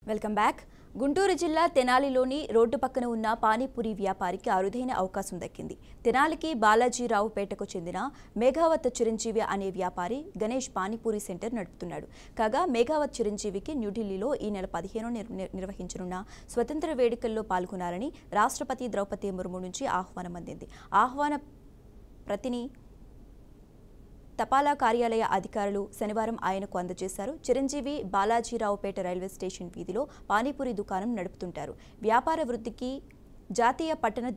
Welcome back. Guntur జిల్లా తెనాలిలోని road పక్కన ఉన్న పానీపూరి వ్యాపారికి అరుదైన అవకాశం దక్కింది. తెనాలికి బాలాజీరావుపేటకు చెందిన మేఘావత్ చిరంజీవి అనే వ్యాపారి గణేష్ పానీపూరి సెంటర్ నడుపుతున్నాడు. కాగా మేఘావత్ చిరంజీవికి న్యూఢిల్లీలో ఈ నెల 15న నిర్వహించనున్న స్వతంత్ర వేడుకల్లో పాల్గొనాలని రాష్ట్రపతి ద్రౌపది ముర్ము నుంచి ఆహ్వానం అందింది. ఆహ్వాన ప్రతిని తపాలా కార్యాలయ అధికారులు శనివారం ఆయనకు అందజేశారు. చిరంజీవి బాలాజీరావుపేట రైల్వే స్టేషన్ వీధిలో పానీపూరి దుకాణం నడుపుతుంటారు. వ్యాపార వృద్ధికి జాతీయ పట్టణ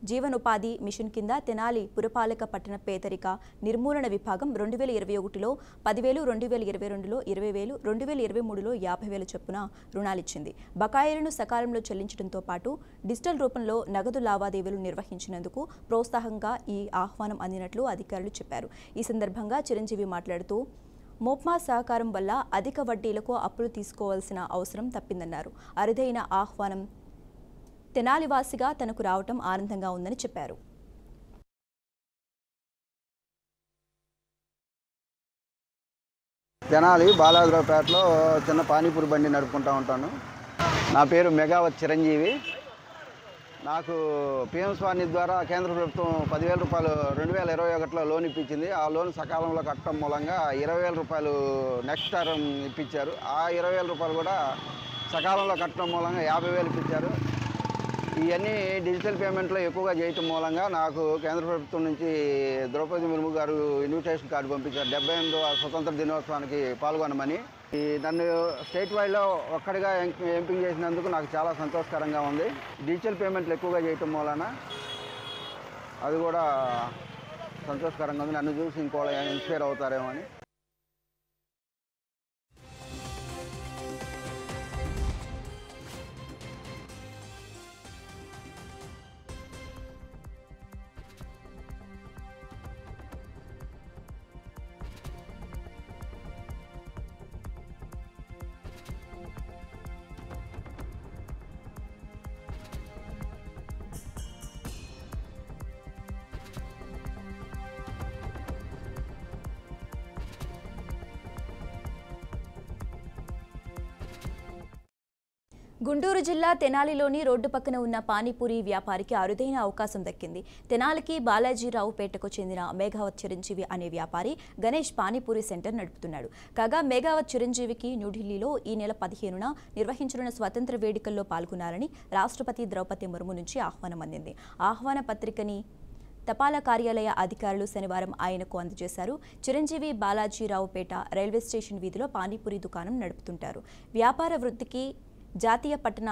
జీవనోపాధి మిషన్ కింద తెనాలి పురపాలక పట్టణ పేదరిక నిర్మూలన విభాగం 2021లో 10,000, 2022లో 20,000, 2023లో 50,000 చొప్పున రుణాలిచ్చింది. బకాయిలను సకాలంలో చెల్లించడంతో పాటు డిజిటల్ రూపంలో నగదు లావాదేవీలు నిర్వహించినందుకు ప్రోత్సాహంగా ఈ ఆహ్వానం అందినట్లు అధికారులు చెప్పారు. ఈ సందర్భంగా చిరంజీవి మాట్లాడుతూ మోప్మా సహకారం వల్ల అధిక వడ్డీలకు అప్పులు తీసుకోవాల్సిన అవసరం తప్పిందన్నారు. అరుదైన ఆహ్వానం తెనాలివాసిగా తనకు రావటం ఆనందంగా ఉందని చెప్పారు. తెనాలి బాలాజీరావుపేటలో చిన్న పానీపూరి బండి నడుపుకుంటూ ఉంటాను. నా పేరు మేఘావత్ చిరంజీవి. నాకు పిఎం స్వానిధి ద్వారా కేంద్ర ప్రభుత్వం 10,000 రూపాయలు 2021లో లోన్ ఇప్పించింది. ఆ లోన్ సకాలంలో కట్టడం మూలంగా 20,000 రూపాయలు నెక్స్ట్ టర్మ్ ఇప్పించారు. ఆ 20,000 రూపాయలు కూడా సకాలంలో కట్టడం మూలంగా 50,000 ఇప్పించారు. ఇవన్నీ డిజిటల్ పేమెంట్లో ఎక్కువగా చేయటం మూలంగా నాకు కేంద్ర ప్రభుత్వం నుంచి ద్రౌపది ముర్ము గారు ఇన్విటేషన్ కార్డు పంపించారు. 78వ స్వతంత్ర దినోత్సవానికి పాల్గొనమని. నన్ను స్టేట్ వైడ్లో ఒక్కడిగా ఎంపిక చేసినందుకు నాకు చాలా సంతోషకరంగా ఉంది. డిజిటల్ పేమెంట్లు ఎక్కువగా చేయటం మూలన అది కూడా సంతోషకరంగా ఉంది. నన్ను చూసి ఇంకోళ్ళు ఇన్స్పైర్ అవుతారేమో అని. గుంటూరు జిల్లా తెనాలిలోని రోడ్డు పక్కన ఉన్న పానీపూరి వ్యాపారికి అరుదైన అవకాశం దక్కింది. తెనాలికి బాలాజీరావుపేటకు చెందిన మేఘావత్ చిరంజీవి అనే వ్యాపారి గణేష్ పానీపూరి సెంటర్ నడుపుతున్నాడు. కాగా మేఘావత్ చిరంజీవికి న్యూఢిల్లీలో ఈ నెల 15న నిర్వహించనున్న స్వతంత్ర వేడుకల్లో పాల్గొనాలని రాష్ట్రపతి ద్రౌపది ముర్ము నుంచి ఆహ్వానం అందింది. ఆహ్వాన పత్రికని తపాలా కార్యాలయ అధికారులు శనివారం ఆయనకు అందజేశారు. చిరంజీవి బాలాజీరావుపేట రైల్వే స్టేషన్ వీధిలో పానీపూరి దుకాణం నడుపుతుంటారు. వ్యాపార వృద్ధికి జాతీయ పట్టణ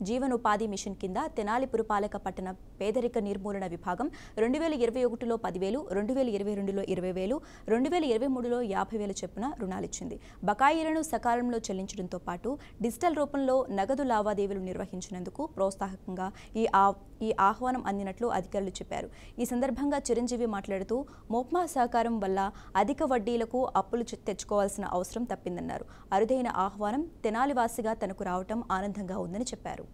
జీవనోపాధి మిషన్ కింద తెనాలి పురపాలక పట్టణ పేదరిక నిర్మూలన విభాగం 2021లో 10,000, 2022లో 20,000, 2023లో 50,000 చొప్పున రుణాలిచ్చింది. బకాయిలను సకాలంలో చెల్లించడంతో పాటు డిజిటల్ రూపంలో నగదు లావాదేవీలు నిర్వహించినందుకు ప్రోత్సాహకంగా ఈ ఆహ్వానం అందినట్లు అధికారులు చెప్పారు. ఈ సందర్భంగా చిరంజీవి మాట్లాడుతూ మోప్మా సహకారం వల్ల అధిక వడ్డీలకు అప్పులు తెచ్చుకోవాల్సిన అవసరం తప్పిందన్నారు. అరుదైన ఆహ్వానం తెనాలివాసిగా తనకు రావటం ఆనందంగా ఉందని చెప్పారు.